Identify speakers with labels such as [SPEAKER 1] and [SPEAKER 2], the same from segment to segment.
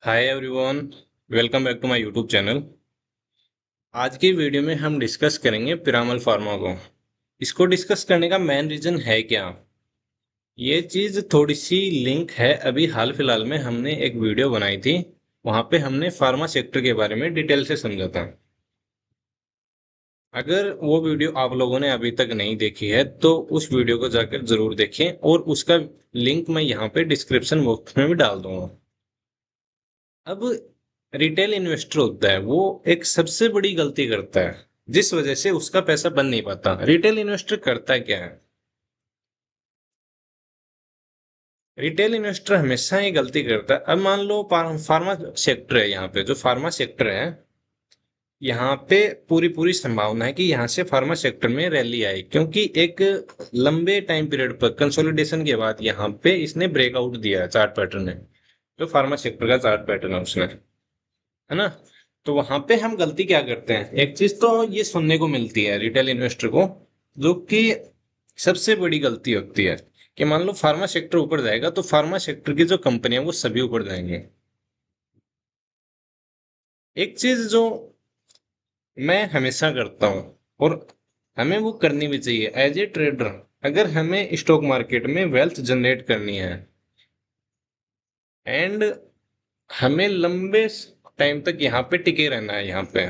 [SPEAKER 1] Hi everyone, welcome back to my YouTube channel. आज की video में हम डिस्कस करेंगे पिरामल फार्मा को। इसको डिस्कस करने का मेन रीजन है क्या, ये चीज़ थोड़ी सी लिंक है। अभी हाल फिलहाल में हमने एक वीडियो बनाई थी, वहां पे हमने फार्मा सेक्टर के बारे में डिटेल से समझा था। अगर वो वीडियो आप लोगों ने अभी तक नहीं देखी है तो उस वीडियो को जाकर जरूर देखें, और उसका लिंक मैं यहाँ पे डिस्क्रिप्शन बॉक्स में भी डाल दूंगा। अब रिटेल इन्वेस्टर होता है, वो एक सबसे बड़ी गलती करता है जिस वजह से उसका पैसा बन नहीं पाता। रिटेल इन्वेस्टर करता क्या है? रिटेल इन्वेस्टर हमेशा ये गलती करता है। अब मान लो फार्मा सेक्टर है, यहाँ पे जो फार्मा सेक्टर है, यहाँ पे पूरी पूरी संभावना है कि यहाँ से फार्मा सेक्टर में रैली आई, क्योंकि एक लंबे टाइम पीरियड पर कंसोलिडेशन के बाद यहाँ पे इसने ब्रेकआउट दिया है। चार्ट पैटर्न है, जो फार्मा सेक्टर का चार्ट पैटर्न है उसने, है ना। तो वहां पे हम गलती क्या करते हैं, एक चीज तो ये सुनने को मिलती है रिटेल इन्वेस्टर को, जो कि सबसे बड़ी गलती होती है, कि मान लो फार्मा सेक्टर ऊपर जाएगा तो फार्मा सेक्टर की जो कंपनी है वो सभी ऊपर जाएंगे। एक चीज जो मैं हमेशा करता हूँ, और हमें वो करनी भी चाहिए एज ए ट्रेडर, अगर हमें स्टॉक मार्केट में वेल्थ जनरेट करनी है एंड हमें लंबे टाइम तक यहाँ पे टिके रहना है, यहाँ पे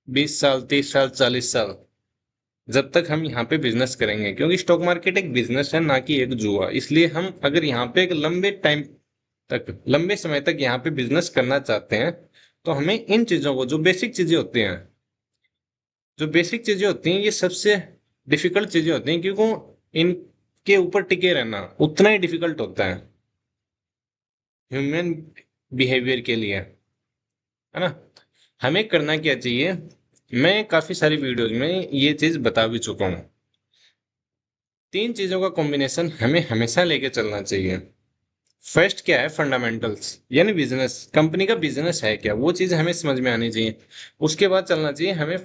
[SPEAKER 1] 20 साल, 30 साल, 40 साल, जब तक हम यहाँ पे बिजनेस करेंगे, क्योंकि स्टॉक मार्केट एक बिजनेस है ना कि एक जुआ। इसलिए हम अगर यहाँ पे एक लंबे टाइम तक, लंबे समय तक यहाँ पे बिजनेस करना चाहते हैं, तो हमें इन चीजों को, जो बेसिक चीजें होती हैं, जो बेसिक चीजें होती हैं, ये सबसे डिफिकल्ट चीजें होती हैं, क्योंकि इनके ऊपर टिके रहना उतना ही डिफिकल्ट होता है ह्यूमन बिहेवियर के लिए, है ना। हमें करना क्या चाहिए, मैं काफी सारी वीडियोज में ये चीज बता भी चुका हूँ। तीन चीजों का कॉम्बिनेशन हमें हमेशा लेके चलना चाहिए। फर्स्ट क्या है, फंडामेंटल्स, यानी बिजनेस, कंपनी का बिजनेस है क्या, वो चीज हमें समझ में आनी चाहिए। उसके बाद चलना चाहिए हमें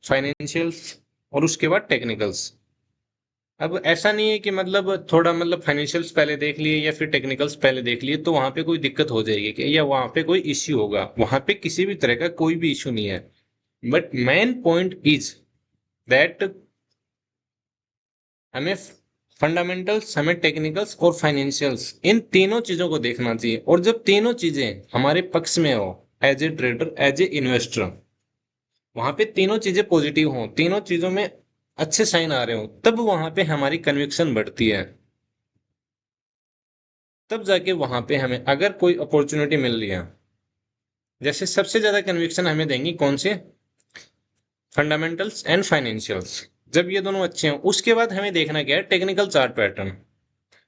[SPEAKER 1] फाइनेंशियल्स, और उसके बाद टेक्निकल्स। अब ऐसा नहीं है कि मतलब थोड़ा मतलब फाइनेंशियल्स पहले देख लिए या फिर टेक्निकल्स पहले देख लिए तो वहां पे कोई दिक्कत हो जाएगी कि, या वहां पे कोई इश्यू होगा। वहां पे किसी भी तरह का कोई भी इश्यू नहीं है। But main point is that हमें फंडामेंटल्स, हमें टेक्निकल्स और फाइनेंशियल्स, इन तीनों चीजों को देखना चाहिए। और जब तीनों चीजें हमारे पक्ष में हो, as a trader, as a investor, वहां पे तीनों चीजें पॉजिटिव हों, तीनों चीजों में अच्छे साइन आ रहे हो, तब वहां पे हमारी कन्विक्शन बढ़ती है। तब जाके वहां पे हमें अगर कोई अपॉर्चुनिटी मिल रही है, जैसे सबसे ज्यादा कन्विक्शन हमें देंगी कौन से, फंडामेंटल्स एंड फाइनेंशियल्स। जब ये दोनों अच्छे हैं, उसके बाद हमें देखना क्या है, टेक्निकल चार्ट पैटर्न।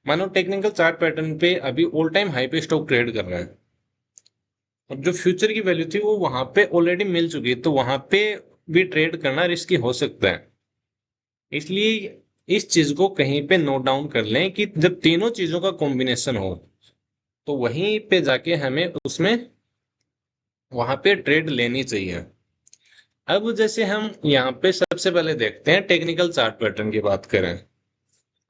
[SPEAKER 1] मानो टेक्निकल चार्ट पैटर्न पे अभी ऑल टाइम हाई पे स्टॉक ट्रेड कर रहा है, और जो फ्यूचर की वैल्यू थी वो वहां पे ऑलरेडी मिल चुकी है, तो वहां पे भी ट्रेड करना रिस्की हो सकता है। इसलिए इस चीज को कहीं पे नोट डाउन कर लें कि जब तीनों चीजों का कॉम्बिनेशन हो, तो वहीं पे जाके हमें उसमें वहां पे ट्रेड लेनी चाहिए। अब जैसे हम यहाँ पे सबसे पहले देखते हैं टेक्निकल चार्ट पैटर्न की बात करें।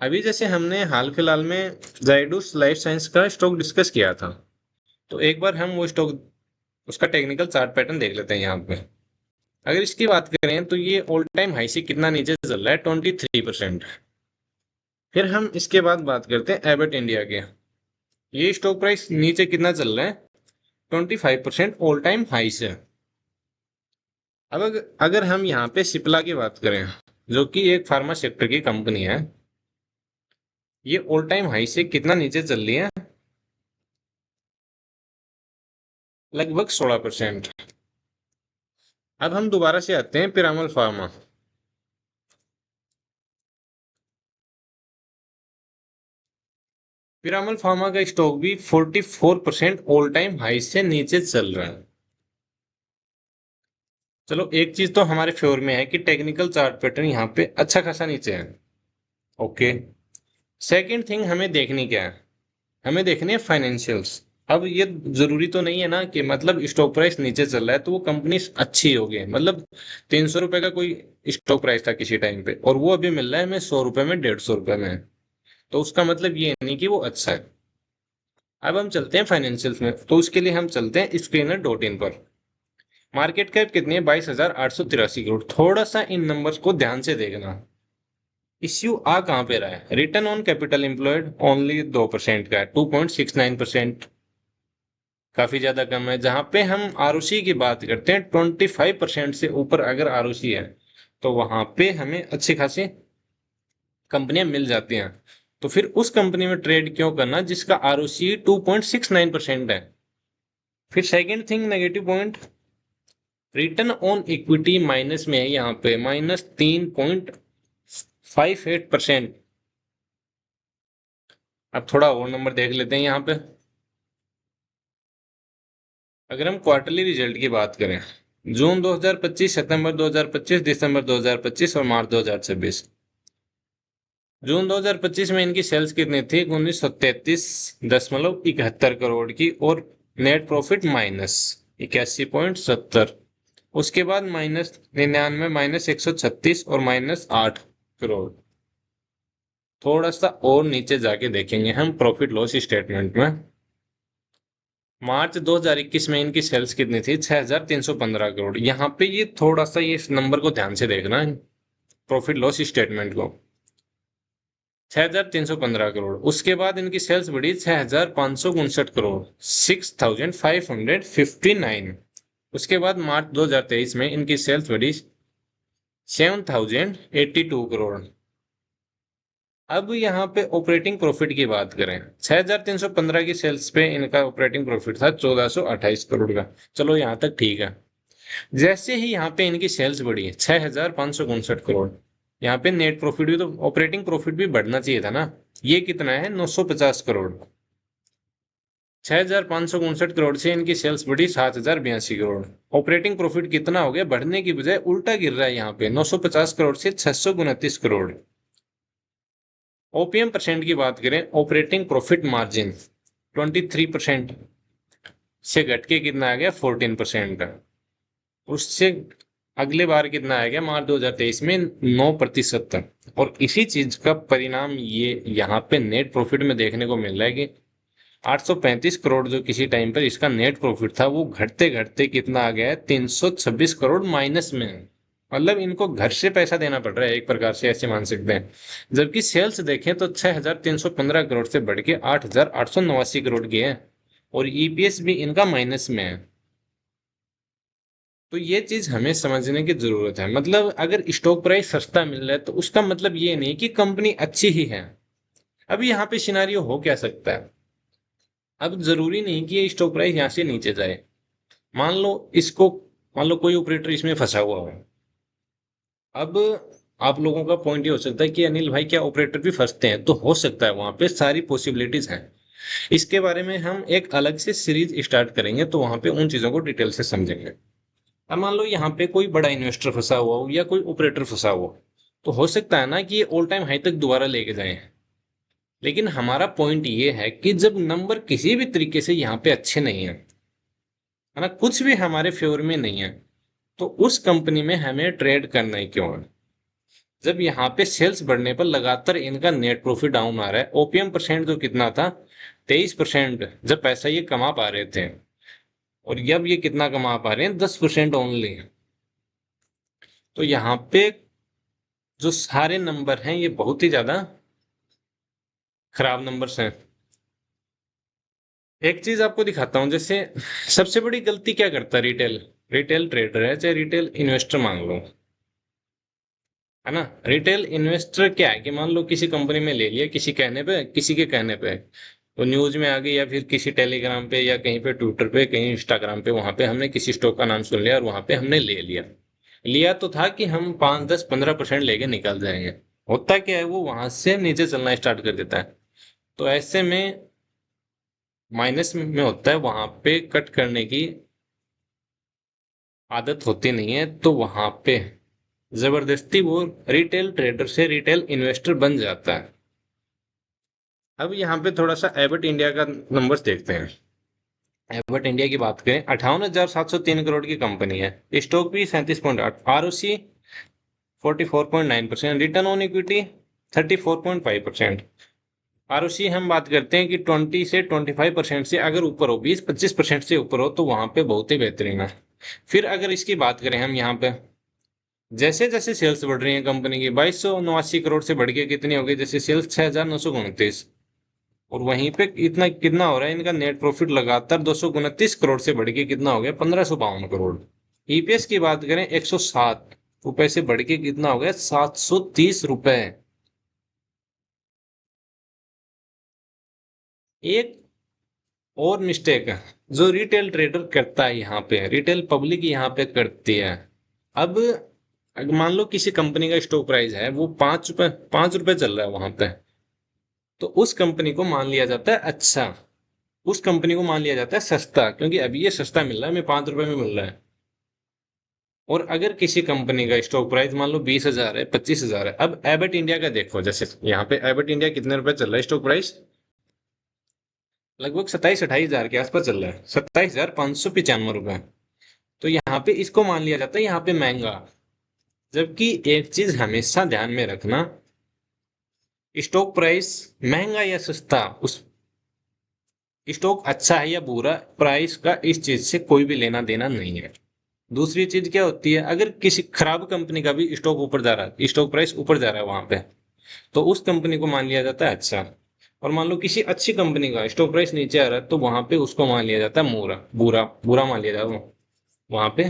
[SPEAKER 1] अभी जैसे हमने हाल फिलहाल में जाइडस लाइफ साइंस का स्टॉक डिस्कस किया था, तो एक बार हम वो स्टॉक, उसका टेक्निकल चार्ट पैटर्न देख लेते हैं यहाँ पे। अगर इसकी बात करें तो ये ऑल टाइम हाई से कितना नीचे चल रहा है, 23%। फिर हम इसके बाद बात करते हैं एबट इंडिया के। ये स्टॉक प्राइस नीचे कितना चल रहा है, 25% ऑल टाइम हाई से। अब अगर हम यहाँ पे सिप्ला की बात करें, जो कि एक फार्मा सेक्टर की कंपनी है, ये ऑल टाइम हाई से कितना नीचे चल रही है, लगभग 16%। अब हम दोबारा से आते हैं पिरामल फार्मा। पिरामल फार्मा का स्टॉक भी 44% ऑल टाइम हाई से नीचे चल रहा है। चलो एक चीज तो हमारे फेवर में है कि टेक्निकल चार्ट पैटर्न यहाँ पे अच्छा खासा नीचे है। ओके, सेकंड थिंग हमें देखनी क्या है, हमें देखनी है फाइनेंशियल्स। अब ये जरूरी तो नहीं है ना कि मतलब स्टॉक प्राइस नीचे चल रहा है तो वो कंपनी अच्छी होगी। मतलब 300 रुपए का कोई स्टॉक प्राइस था किसी टाइम पे, और वो अभी मिल रहा है हमें 100 रुपए में, 150 रुपए में, तो उसका मतलब ये नहीं कि वो अच्छा है। अब हम चलते हैं फाइनेंशियल्स में, तो उसके लिए हम चलते हैं स्क्रीनर डॉट इन पर। मार्केट कैप कितनी है? 22,883 करोड़। थोड़ा सा इन नंबर्स को ध्यान से देखना। इश्यू आ कहां पे रहा है? Return on capital employed only 2% का है, 2.69%। काफी ज्यादा कम है। जहां पे हम आरओसी की बात करते हैं 25% से ऊपर अगर आरओसी है तो वहां पे हमें अच्छी खासी कंपनियां मिल जाती हैं। तो फिर उस कंपनी में ट्रेड क्यों करना जिसका आरओसी 2.69% है? फिर second thing, negative point, return on equity minus में है, यहाँ पे -3.58%। अब थोड़ा और नंबर देख लेते हैं यहाँ पे। अगर हम क्वार्टरली रिजल्ट की बात करें, जून 2025, सितंबर 2025, दिसंबर 2025 और मार्च 2026। जून 2025 में इनकी सेल्स कितनी थी? 1933.71 करोड़ की, और नेट प्रॉफिट -81.70। उसके बाद -99, -136 और -8 करोड़। थोड़ा सा और नीचे जाके देखेंगे हम प्रॉफिट लॉस स्टेटमेंट में। मार्च 2021 में इनकी सेल्स कितनी थी? 6,315 करोड़। यहाँ पे ये थोड़ा सा ये इस नंबर को ध्यान से देखना है, प्रॉफिट लॉस स्टेटमेंट को। 6,315 करोड़। उसके बाद इनकी सेल्स बढ़ी 6,559 करोड़, 6,559। उसके बाद मार्च 2023 में इनकी सेल्स बढ़ी 7,082 करोड़। अब यहाँ पे ऑपरेटिंग प्रॉफिट की बात करें, 6,315 की सेल्स पे इनका ऑपरेटिंग प्रॉफिट था 1,428 करोड़ का। चलो यहाँ तक ठीक है। जैसे ही यहाँ पे इनकी सेल्स बढ़ी है 6,559 करोड़, यहाँ पे नेट प्रॉफिट भी, तो ऑपरेटिंग प्रॉफिट भी बढ़ना चाहिए था ना। ये कितना है? 950 करोड़। 6,559 करोड़ से इनकी सेल्स बढ़ी 7,082 करोड़। ऑपरेटिंग प्रॉफिट कितना हो गया? बढ़ने की बजाय उल्टा गिर रहा है यहाँ पे, 950 करोड़ से 629 करोड़। ओपीएम परसेंट की बात करें, ऑपरेटिंग प्रॉफिट मार्जिन 23% से घट के कितना आ गया? 14%। उससे अगले बार कितना आ गया? मार्च 2023 में 9% तक। और इसी चीज का परिणाम ये यहाँ पे नेट प्रॉफिट में देखने को मिल रहा है कि 835 करोड़ जो किसी टाइम पर इसका नेट प्रॉफिट था, वो घटते घटते कितना आ गया है? 326 करोड़ माइनस में। मतलब इनको घर से पैसा देना पड़ रहा है, एक प्रकार से ऐसे मान सकते हैं। जबकि सेल्स देखें तो 6,315 करोड़ से बढ़ के 8,889 करोड़ की है, और ईपीएस भी इनका माइनस में है। तो ये चीज हमें समझने की जरूरत है। मतलब अगर स्टॉक प्राइस सस्ता मिल रहा है तो उसका मतलब ये नहीं कि कंपनी अच्छी ही है। अब यहाँ पे सिनारियो हो क्या सकता है? अब जरूरी नहीं कि ये स्टॉक प्राइस यहाँ से नीचे जाए। मान लो इसको, मान लो कोई ऑपरेटर इसमें फंसा हुआ हो। अब आप लोगों का पॉइंट ये हो सकता है कि अनिल भाई क्या ऑपरेटर भी फंसते हैं? तो हो सकता है, वहां पे सारी पॉसिबिलिटीज हैं। इसके बारे में हम एक अलग से सीरीज स्टार्ट करेंगे, तो वहां पे उन चीजों को डिटेल से समझेंगे। अब मान लो यहाँ पे कोई बड़ा इन्वेस्टर फंसा हुआ हो या कोई ऑपरेटर फंसा हुआ हो, तो हो सकता है ना कि ये ऑल टाइम हाई तक दोबारा लेके जाए। लेकिन हमारा पॉइंट ये है कि जब नंबर किसी भी तरीके से यहाँ पे अच्छे नहीं है, है ना, कुछ भी हमारे फेवर में नहीं है, तो उस कंपनी में हमें ट्रेड करना ही क्यों है? जब यहाँ पे सेल्स बढ़ने पर लगातार इनका नेट प्रॉफिट डाउन आ रहा है, ओपीएम परसेंट जो कितना था 23%, जब पैसा ये कमा पा रहे थे, और अब ये कितना कमा पा रहे हैं? 10% ओनली। तो यहाँ पे जो सारे नंबर हैं ये बहुत ही ज्यादा खराब नंबर्स हैं। एक चीज आपको दिखाता हूं, जैसे सबसे बड़ी गलती क्या करता है रिटेल, रिटेल ट्रेडर है चाहे रिटेल इन्वेस्टर मान लो, है ना। रिटेल इन्वेस्टर क्या है कि मान लो किसी कंपनी में ले लिया, किसी कहने पे, किसी के कहने पे, तो न्यूज में आ गई, या फिर किसी टेलीग्राम पे या कहीं पे ट्विटर पे कहीं इंस्टाग्राम पे, वहां पे हमने किसी स्टॉक का नाम सुन लिया और वहां पे हमने ले लिया। लिया तो था कि हम 5, 10, 15% लेके निकल जाएंगे। होता क्या है, वो वहां से नीचे चलना स्टार्ट कर देता है। तो ऐसे में माइनस में होता है, वहां पे कट करने की आदत होती नहीं है, तो वहां पे जबरदस्ती वो रिटेल ट्रेडर से रिटेल इन्वेस्टर बन जाता है। अब यहाँ पे थोड़ा सा एबट इंडिया का नंबर्स देखते हैं। एबट इंडिया की बात करें, 58,703 करोड़ की कंपनी है, स्टॉक भी 37.8, ROC 44.9%, return on equity 34.5%। ROC हम बात करते हैं कि 20 से 25% से अगर ऊपर हो, 20-25% से ऊपर हो तो वहां पे बहुत ही बेहतरीन है। फिर अगर इसकी बात करें हम यहाँ पे, जैसे जैसे सेल्स बढ़ रही है कंपनी की, 2289 करोड़ से बढ़ के कितनी हो गई, जैसे सेल्स 6929, और वहीं पे इतना कितना हो रहा है इनका नेट प्रॉफिट, लगातार 229 करोड़ से बढ़ के कितना हो गया, 1552 करोड़। ईपीएस की बात करें 107 रुपए से बढ़ के कितना हो गया, 730 रुपए। एक और मिस्टेक है जो रिटेल ट्रेडर करता है यहाँ पे, रिटेल पब्लिक यहाँ पे करती है। अब अगर मान लो किसी कंपनी का स्टॉक प्राइस है वो 5 रुपए, 5 रुपए चल रहा है वहां पे, तो उस कंपनी को मान लिया जाता है अच्छा, उस कंपनी को मान लिया जाता है सस्ता, क्योंकि अभी ये सस्ता मिल रहा है, हमें 5 रुपए में मिल रहा है। और अगर किसी कंपनी का स्टॉक प्राइस मान लो 20,000 है, 25,000 है, अब एबट इंडिया का देखो, जैसे यहाँ पे एबट इंडिया कितने रुपए चल रहा है स्टॉक प्राइस, लगभग 27-28 हजार के आसपास चल रहा है, 27,595 रुपए। तो यहाँ पे इसको मान लिया जाता है यहाँ पे महंगा। जबकि एक चीज हमेशा ध्यान में रखना, स्टॉक प्राइस महंगा या सस्ता, उस स्टॉक अच्छा है या बुरा, प्राइस का इस चीज से कोई भी लेना देना नहीं है। दूसरी चीज क्या होती है, अगर किसी खराब कंपनी का भी स्टॉक ऊपर जा रहा है, स्टॉक प्राइस ऊपर जा रहा है वहां पे, तो उस कंपनी को मान लिया जाता है अच्छा। और मान लो किसी अच्छी कंपनी का स्टॉक प्राइस नीचे आ रहा है, तो वहां पे उसको मान लिया जाता है बुरा, बुरा बुरा मान लिया जाता है वहां पे।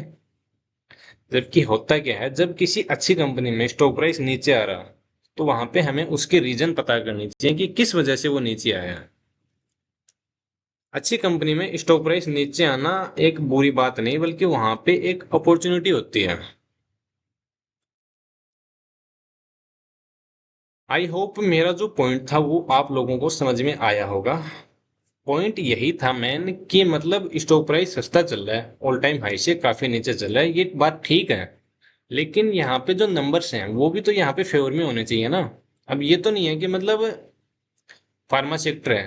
[SPEAKER 1] जबकि होता क्या है, जब किसी अच्छी कंपनी में स्टॉक प्राइस नीचे आ रहा, तो वहां पे हमें उसके रीजन पता करनी चाहिए कि किस वजह से वो नीचे आया है। अच्छी कंपनी में स्टॉक प्राइस नीचे आना एक बुरी बात नहीं, बल्कि वहां पे एक अपॉर्चुनिटी होती है। आई होप मेरा जो पॉइंट था वो आप लोगों को समझ में आया होगा। पॉइंट यही था मेन कि मतलब स्टॉक प्राइस सस्ता चल रहा है, ऑल टाइम हाई से काफी नीचे चल रहा है, ये बात ठीक है। लेकिन यहाँ पे जो नंबर्स हैं वो भी तो यहाँ पे फेवर में होने चाहिए ना। अब ये तो नहीं है कि मतलब फार्मा सेक्टर है,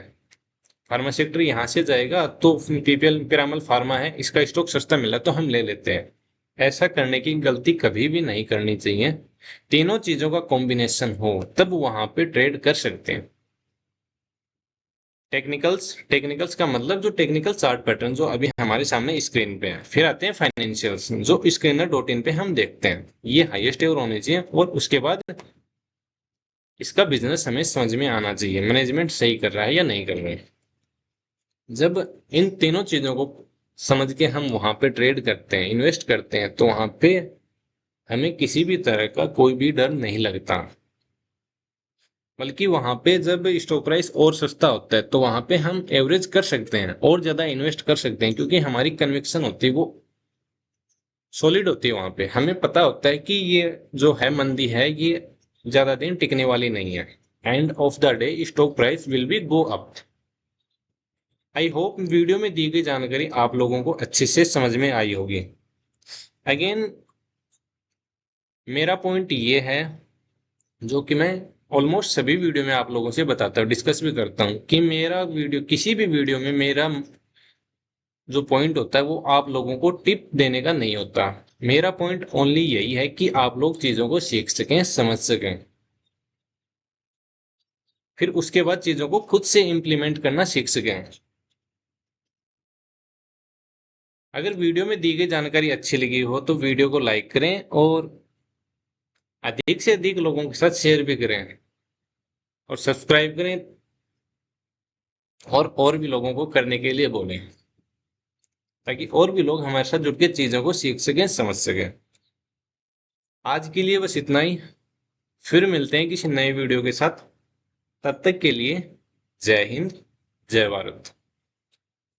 [SPEAKER 1] फार्मा सेक्टर यहाँ से जाएगा तो पीपीएल पिरामल फार्मा है, इसका स्टॉक सस्ता मिला तो हम ले लेते हैं। ऐसा करने की गलती कभी भी नहीं करनी चाहिए। तीनों चीजों का कॉम्बिनेशन हो तब वहां पे ट्रेड कर सकते हैं। टेक्निकल्स, टेक्निकल्स का मतलब जो टेक्निकल चार्ट पैटर्न जो अभी हमारे सामने स्क्रीन पे है, फिर आते हैं फाइनेंशियल्स जो स्क्रीनर डॉट इन पे हम देखते हैं, ये हाईएस्ट एवर होने चाहिए। और उसके बाद इसका बिजनेस हमें समझ में आना चाहिए, मैनेजमेंट सही कर रहा है या नहीं कर रहा है। जब इन तीनों चीजों को समझ के हम वहां पे ट्रेड करते हैं, इन्वेस्ट करते हैं, तो वहां पे हमें किसी भी तरह का कोई भी डर नहीं लगता। बल्कि वहां पे जब स्टॉक प्राइस और सस्ता होता है तो वहां पे हम एवरेज कर सकते हैं और ज्यादा इन्वेस्ट कर सकते हैं, क्योंकि हमारी कन्विक्शन होती है वो सॉलिड होती है। वहां पे हमें पता होता है कि ये जो है मंदी है ये ज्यादा दिन टिकने वाली नहीं है। End of the day stock price will be go up. I hope video में दी गई जानकारी आप लोगों को अच्छे से समझ में आई होगी। अगेन मेरा पॉइंट ये है, जो कि मैं ऑलमोस्ट सभी वीडियो में आप लोगों से बताता हूँ, डिस्कस भी करता हूँ, कि मेरा वीडियो, किसी भी वीडियो में मेरा जो पॉइंट होता है वो आप लोगों को टिप देने का नहीं होता। मेरा पॉइंट ओनली यही है कि आप लोग चीजों को सीख सकें, समझ सकें, फिर उसके बाद चीजों को खुद से इंप्लीमेंट करना सीख सकें। अगर वीडियो में दी गई जानकारी अच्छी लगी हो तो वीडियो को लाइक करें और अधिक से अधिक लोगों के साथ शेयर भी करें, और सब्सक्राइब करें, और भी लोगों को करने के लिए बोलें, ताकि और भी लोग हमारे साथ जुड़ के चीजों को सीख सकें, समझ सकें। आज के लिए बस इतना ही, फिर मिलते हैं किसी नए वीडियो के साथ। तब तक के लिए जय हिंद, जय भारत।